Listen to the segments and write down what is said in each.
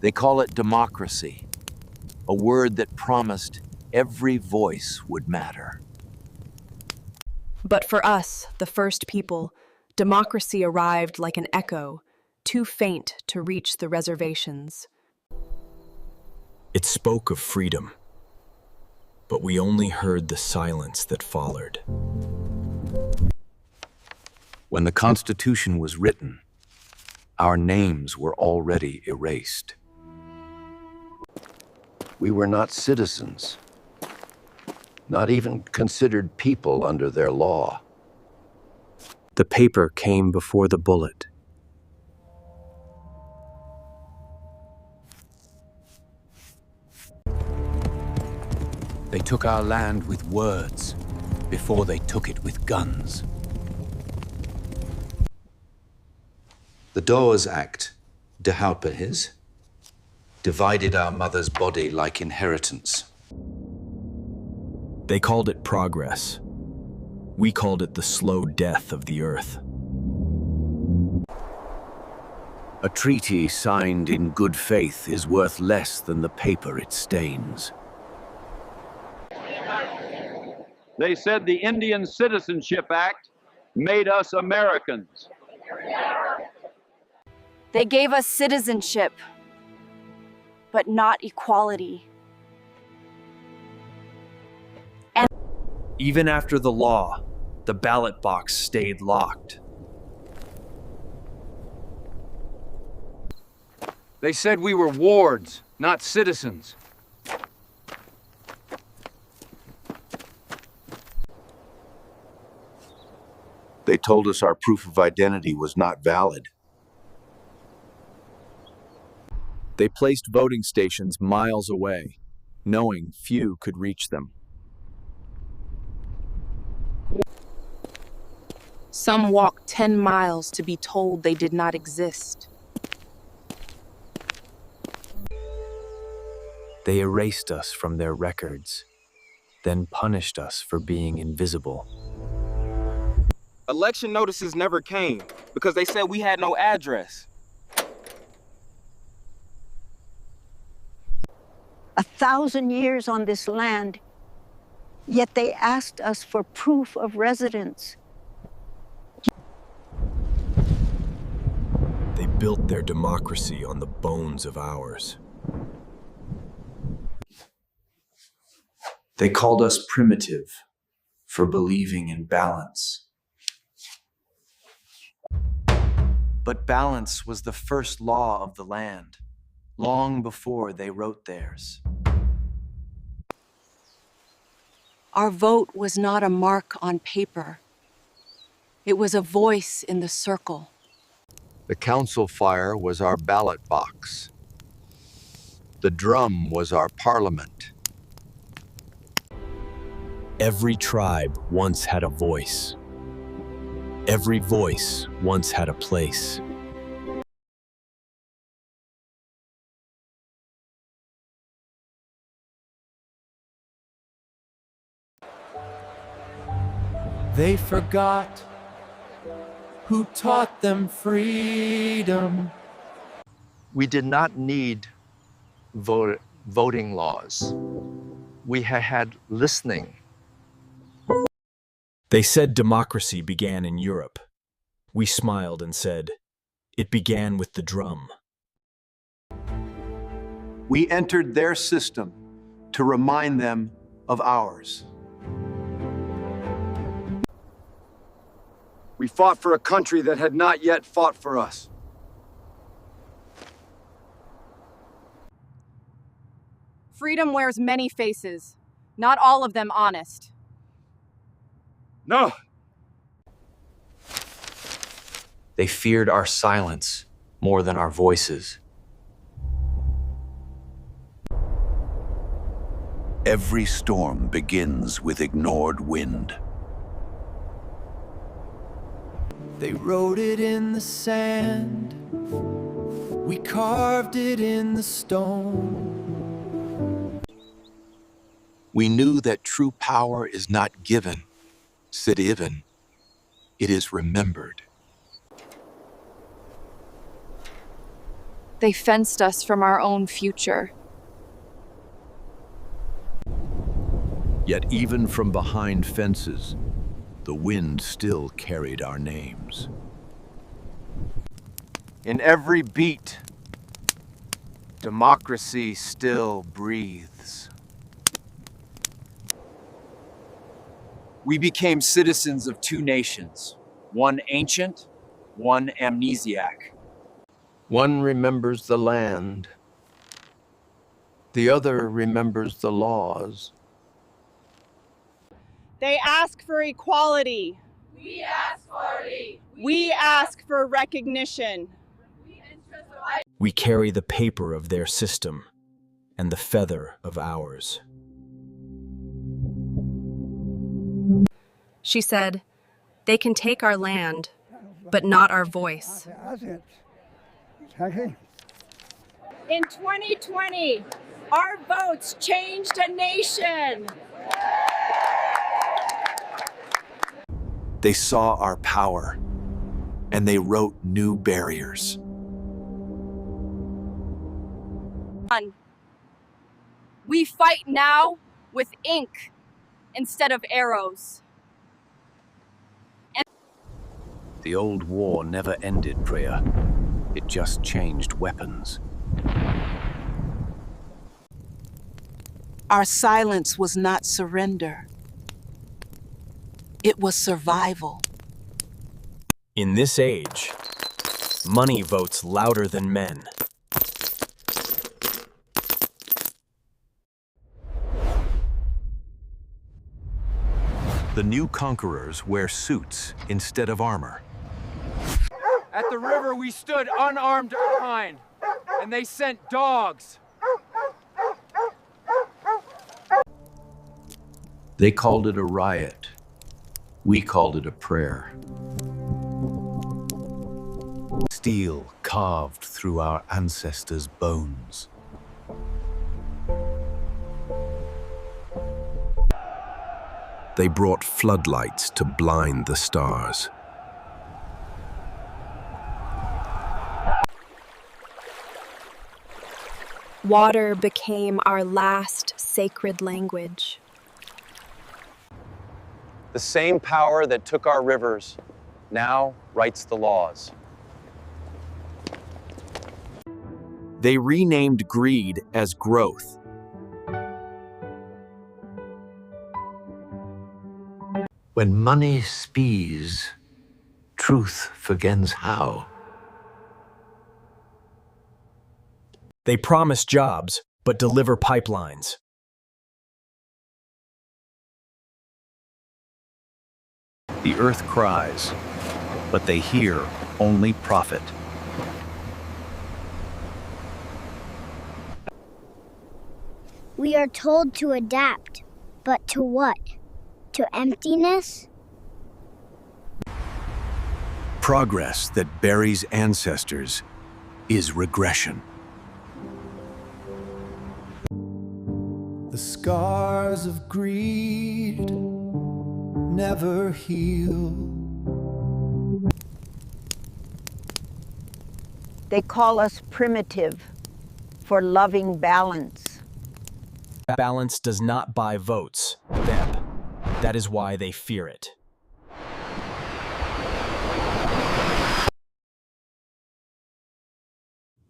They call it democracy, a word that promised every voice would matter. But for us, the first people, democracy arrived like an echo, too faint to reach the reservations. It spoke of freedom, but we only heard the silence that followed. When the Constitution was written, our names were already erased. We were not citizens, not even considered people under their law. The paper came before the bullet. They took our land with words before they took it with guns. The Dawes Act, de Halperhis, divided our mother's body like inheritance. They called it progress. We called it the slow death of the earth. A treaty signed in good faith is worth less than the paper it stains. They said the Indian Citizenship Act made us Americans. They gave us citizenship, but not equality. Even after the law, the ballot box stayed locked. They said we were wards, not citizens. They told us our proof of identity was not valid. They placed voting stations miles away, knowing few could reach them. Some walked 10 miles to be told they did not exist. They erased us from their records, then punished us for being invisible. Election notices never came because they said we had no address. 1,000 years on this land, yet they asked us for proof of residence. They built their democracy on the bones of ours. They called us primitive for believing in balance. But balance was the first law of the land, long before they wrote theirs. Our vote was not a mark on paper. It was a voice in the circle. The council fire was our ballot box. The drum was our parliament. Every tribe once had a voice. Every voice once had a place. They forgot who taught them freedom. We did not need voting laws. We had listening. They said democracy began in Europe. We smiled and said, it began with the drum. We entered their system to remind them of ours. We fought for a country that had not yet fought for us. Freedom wears many faces, not all of them honest. No! They feared our silence more than our voices. Every storm begins with ignored wind. They wrote it in the sand. We carved it in the stone. We knew that true power is not given, Sidiven. It is remembered. They fenced us from our own future. Yet even from behind fences, the wind still carried our names. In every beat, democracy still breathes. We became citizens of two nations, one ancient, one amnesiac. One remembers the land. The other remembers the laws. They ask for equality. We ask for it. We ask for recognition. We carry the paper of their system and the feather of ours. She said, "They can take our land, but not our voice." In 2020, our votes changed a nation. They saw our power, and they wrote new barriers. We fight now with ink instead of arrows. The old war never ended, Priya. It just changed weapons. Our silence was not surrender. It was survival. In this age, money votes louder than men. The new conquerors wear suits instead of armor. At the river, we stood unarmed behind, and they sent dogs. They called it a riot. We called it a prayer. Steel carved through our ancestors' bones. They brought floodlights to blind the stars. Water became our last sacred language. The same power that took our rivers now writes the laws. They renamed greed as growth. When money spees, truth forgets how. They promise jobs, but deliver pipelines. The earth cries, but they hear only profit. We are told to adapt, but to what? To emptiness? Progress that buries ancestors is regression. The scars of greed never heal. They call us primitive for loving balance. Balance does not buy votes, Beb. That is why they fear it.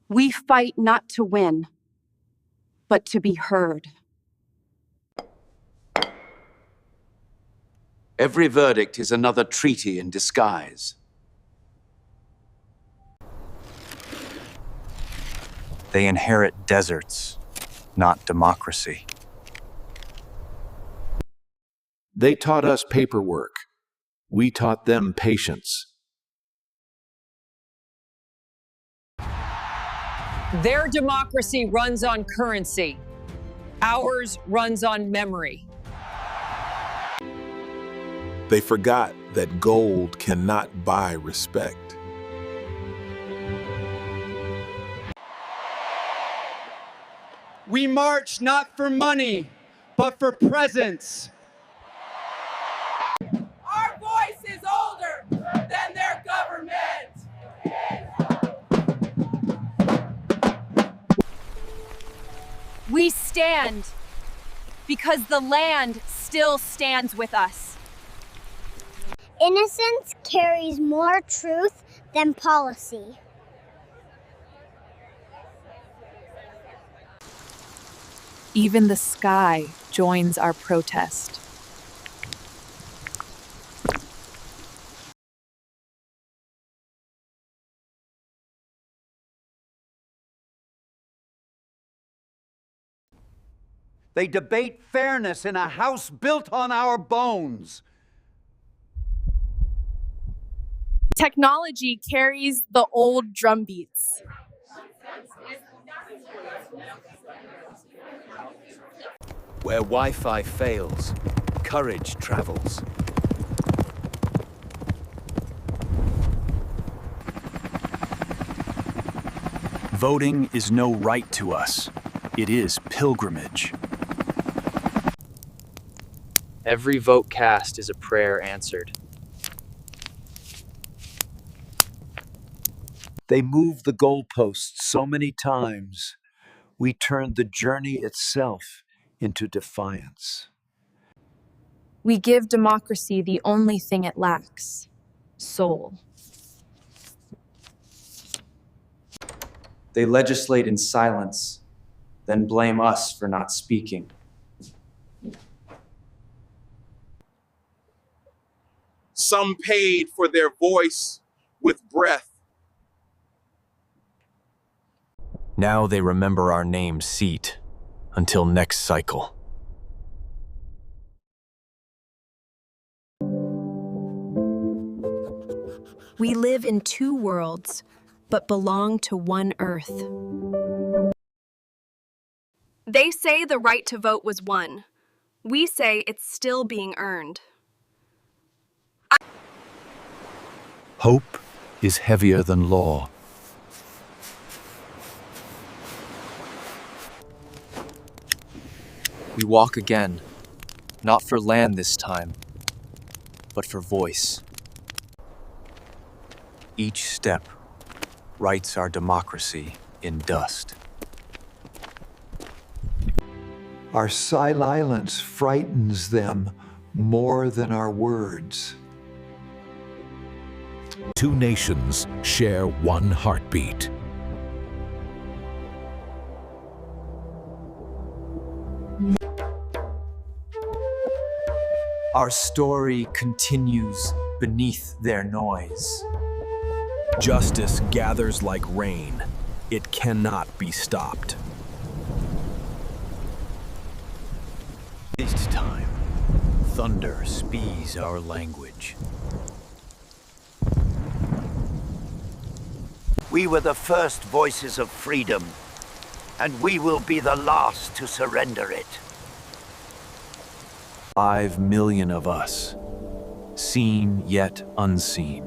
We fight not to win, but to be heard. Every verdict is another treaty in disguise. They inherit deserts, not democracy. They taught us paperwork. We taught them patience. Their democracy runs on currency. Ours runs on memory. They forgot that gold cannot buy respect. We march not for money, but for presence. Our voice is older than their government. We stand because the land still stands with us. Innocence carries more truth than policy. Even the sky joins our protest. They debate fairness in a house built on our bones. Technology carries the old drumbeats. Where Wi-Fi fails, courage travels. Voting is no right to us. It is pilgrimage. Every vote cast is a prayer answered. They moved the goalposts so many times, we turned the journey itself into defiance. We give democracy the only thing it lacks: soul. They legislate in silence, then blame us for not speaking. Some paid for their voice with breath. Now they remember our name's seat until next cycle. We live in two worlds, but belong to one earth. They say the right to vote was won. We say it's still being earned. Hope is heavier than law. We walk again, not for land this time, but for voice. Each step writes our democracy in dust. Our silence frightens them more than our words. Two nations share one heartbeat. Our story continues beneath their noise. Justice gathers like rain. It cannot be stopped. This time, thunder speeds our language. We were the first voices of freedom, and we will be the last to surrender it. 5 million of us, seen yet unseen.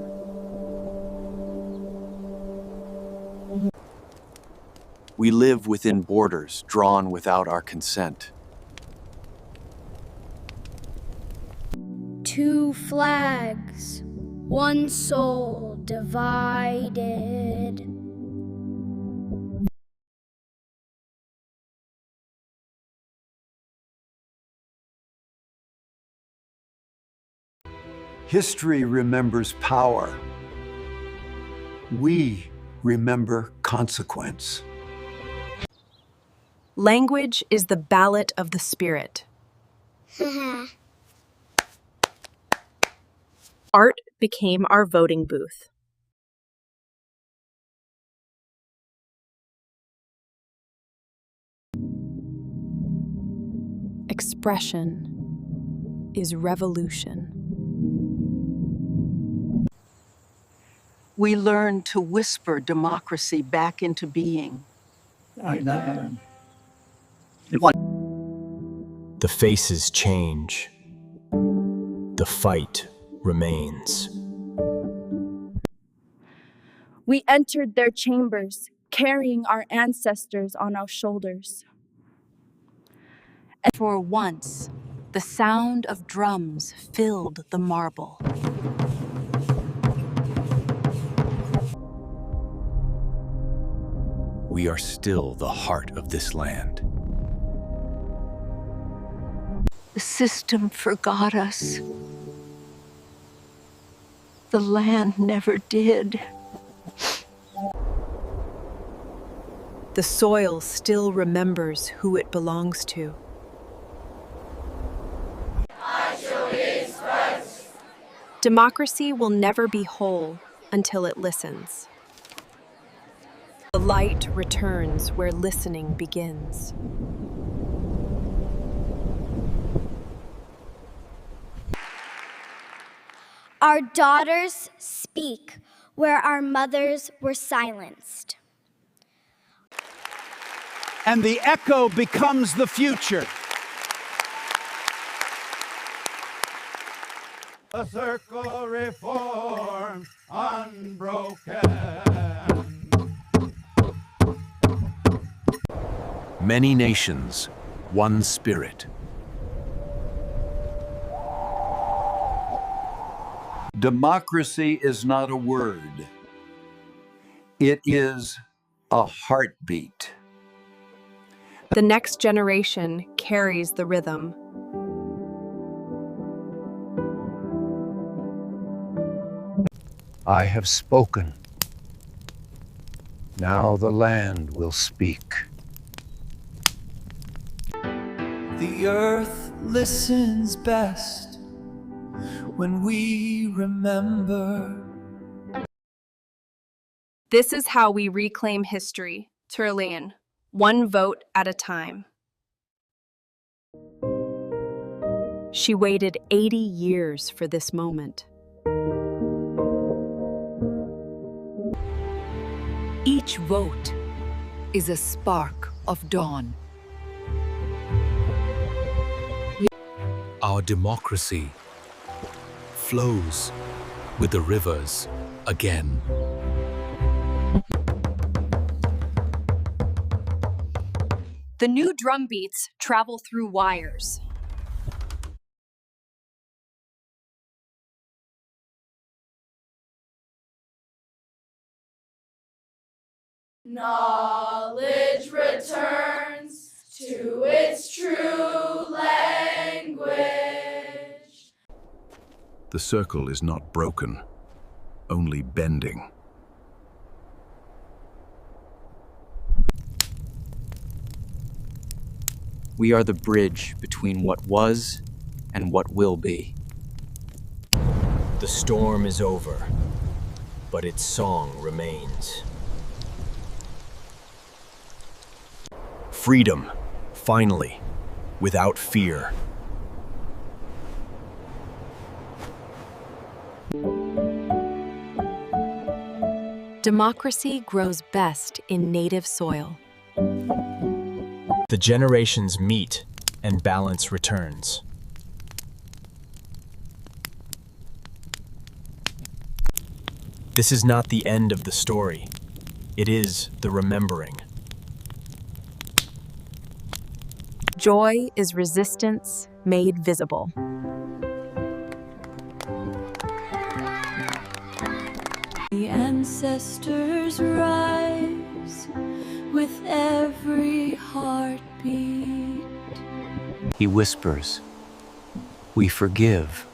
We live within borders drawn without our consent. Two flags, one soul divided. History remembers power. We remember consequence. Language is the ballot of the spirit. Art became our voting booth. Expression is revolution. We learned to whisper democracy back into being. The faces change. The fight remains. We entered their chambers, carrying our ancestors on our shoulders. And for once, the sound of drums filled the marble. We are still the heart of this land. The system forgot us. The land never did. The soil still remembers who it belongs to. Democracy will never be whole until it listens. The light returns where listening begins. Our daughters speak where our mothers were silenced. And the echo becomes the future. A circle reform unbroken. Many nations, one spirit. Democracy is not a word. It is a heartbeat. The next generation carries the rhythm. I have spoken. Now the land will speak. The earth listens best when we remember. This is how we reclaim history, Turlian, one vote at a time. She waited 80 years for this moment. Each vote is a spark of dawn. Our democracy flows with the rivers again. The new drumbeats travel through wires. Knowledge returns to its true language. The circle is not broken, only bending. We are the bridge between what was and what will be. The storm is over, but its song remains. Freedom, finally, without fear. Democracy grows best in native soil. The generations meet and balance returns. This is not the end of the story. It is the remembering. Joy is resistance made visible. The ancestors rise with every heartbeat. He whispers, "We forgive,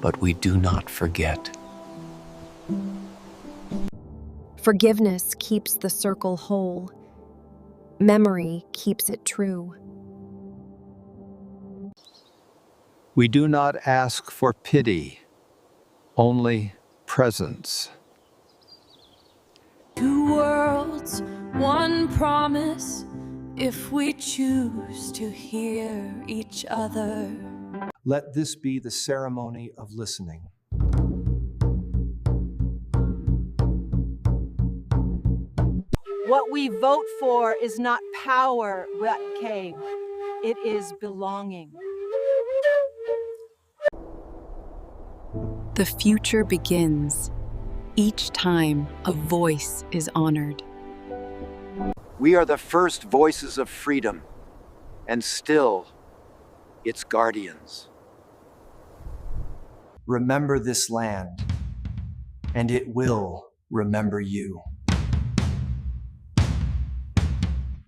but we do not forget." Forgiveness keeps the circle whole. Memory keeps it true. We do not ask for pity, only presence. Two worlds, one promise, if we choose to hear each other. Let this be the ceremony of listening. What we vote for is not power that came. It is belonging. The future begins each time a voice is honored. We are the first voices of freedom, and still its guardians. Remember this land, and it will remember you.